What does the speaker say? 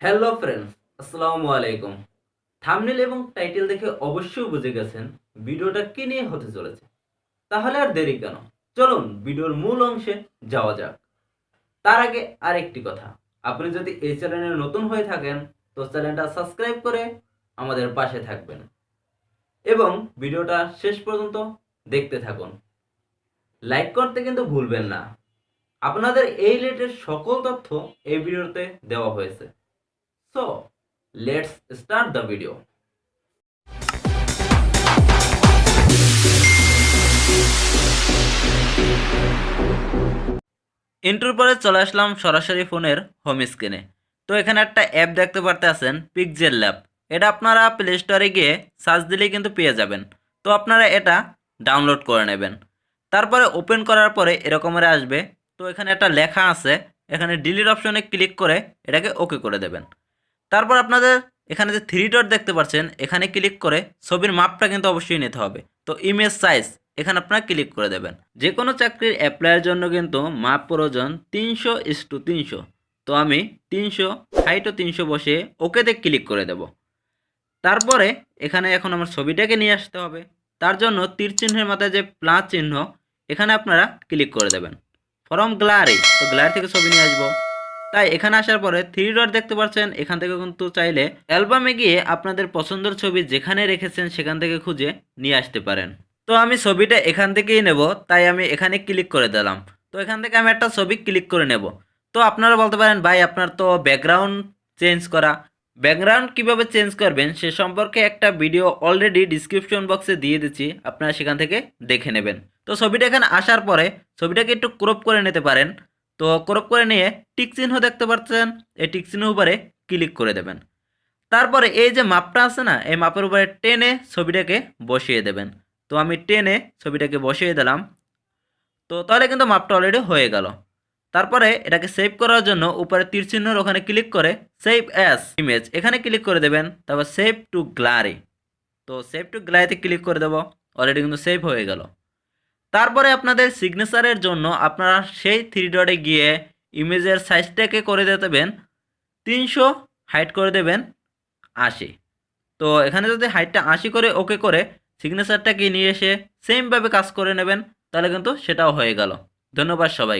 Hello friends, আসসালামু আলাইকুম। Thumbnail এবং টাইটেল দেখে অবশ্যই বুঝে গেছেন ভিডিওটা কি নিয়ে হতে চলেছে। তাহলে আর দেরি কেন, চলুন ভিডিওর মূল অংশে যাওয়া যাক। তার আগে আরেকটি কথা, আপনি যদি এই চ্যানেলে নতুন হয়ে থাকেন তো চ্যানেলটা সাবস্ক্রাইব করে আমাদের পাশে থাকবেন এবং ভিডিওটা শেষ পর্যন্ত দেখতে থাকুন। লাইক করতে কিন্তু ভুলবেন না। আপনাদের এই রিলেটেড সকল তথ্য এই ভিডিওতে দেওয়া হয়েছে। So let's start the video. ইন্ট্রোর পরে চলে আসলাম সরাসরি ফোনের হোম স্ক্রিনে। তো এখানে একটা অ্যাপ দেখতে পারতেছেন, পিক্সেল ল্যাব। এটা আপনারা প্লে স্টোরে গিয়ে সার্চ দিলেই কিন্তু পেয়ে যাবেন। তো আপনারা এটা ডাউনলোড করে নেবেন। তারপরে ওপেন করার পরে এরকমের আসবে। তো এখানে একটা লেখা আছে, এখানে ডিলিট অপশনে ক্লিক করে এটাকে ওকে করে দেবেন। তারপর আপনাদের এখানে যে থ্রি ডট দেখতে পাচ্ছেন, এখানে ক্লিক করে ছবির মাপটা কিন্তু অবশ্যই নিতে হবে। তো ইমেজ সাইজ এখানে আপনারা ক্লিক করে দেবেন। যে কোনো চাকরির অ্যাপ্লাইয়ের জন্য কিন্তু মাপ প্রয়োজন 300:300। তো আমি 300 হাইট ও 300 বসে ওকেতে ক্লিক করে দেব। তারপরে এখানে এখন আমার ছবিটাকে নিয়ে আসতে হবে। তার জন্য তীর চিহ্নের মাথায় যে প্লাস চিহ্ন, এখানে আপনারা ক্লিক করে দেবেন। ফ্রম গ্যালারি, তো গ্যালারি থেকে ছবি নিয়ে আসবো। তাই এখানে আসার পরে থ্রি ডট দেখতে পাচ্ছেন, এখান থেকে কিন্তু চাইলে অ্যালবামে গিয়ে আপনাদের পছন্দের ছবি যেখানে রেখেছেন সেখান থেকে খুঁজে নিয়ে আসতে পারেন। তো আমি ছবিটা এখান থেকেই নেব, তাই আমি এখানে ক্লিক করে দিলাম। তো এখান থেকে আমি একটা ছবি ক্লিক করে নেব। তো আপনারা বলতে পারেন, ভাই আপনার তো ব্যাকগ্রাউন্ড চেঞ্জ করা। ব্যাকগ্রাউন্ড কিভাবে চেঞ্জ করবেন সে সম্পর্কে একটা ভিডিও অলরেডি ডিসক্রিপশন বক্সে দিয়ে দিচ্ছি, আপনারা সেখান থেকে দেখে নেবেন। তো ছবিটা এখানে আসার পরে ছবিটাকে একটু ক্রপ করে নিতে পারেন। তো ক্রপ করে নিয়ে টিক চিহ্ন দেখতে পাচ্ছেন, এই টিক চিহ্ন উপরে ক্লিক করে দেবেন। তারপরে এই যে মাপটা আছে না, এই মাপের উপরে টেনে ছবিটাকে বসিয়ে দেবেন। তো আমি টেনে ছবিটাকে বসিয়ে দিলাম। তো তাহলে কিন্তু মাপটা অলরেডি হয়ে গেল। তারপরে এটাকে সেভ করার জন্য উপরে তীর চিহ্নের ওখানে ক্লিক করে সেভ অ্যাজ ইমেজ এখানে ক্লিক করে দেবেন। তারপর সেভ টু গ্যালারি, তো সেভ টু গ্যালারিতে ক্লিক করে দেবো। অলরেডি কিন্তু সেভ হয়ে গেল। তারপরে আপনাদের সিগনেচারের জন্য আপনারা সেই থ্রি ডটে গিয়ে ইমেজের সাইজটাকে করে দেবেন 300, হাইট করে দেবেন 80। তো এখানে যদি হাইটটা 80 করে ওকে করে সিগনেচারটাকে নিয়ে এসে সেমভাবে কাজ করে নেবেন, তাহলে কিন্তু সেটাও হয়ে গেল। ধন্যবাদ সবাই।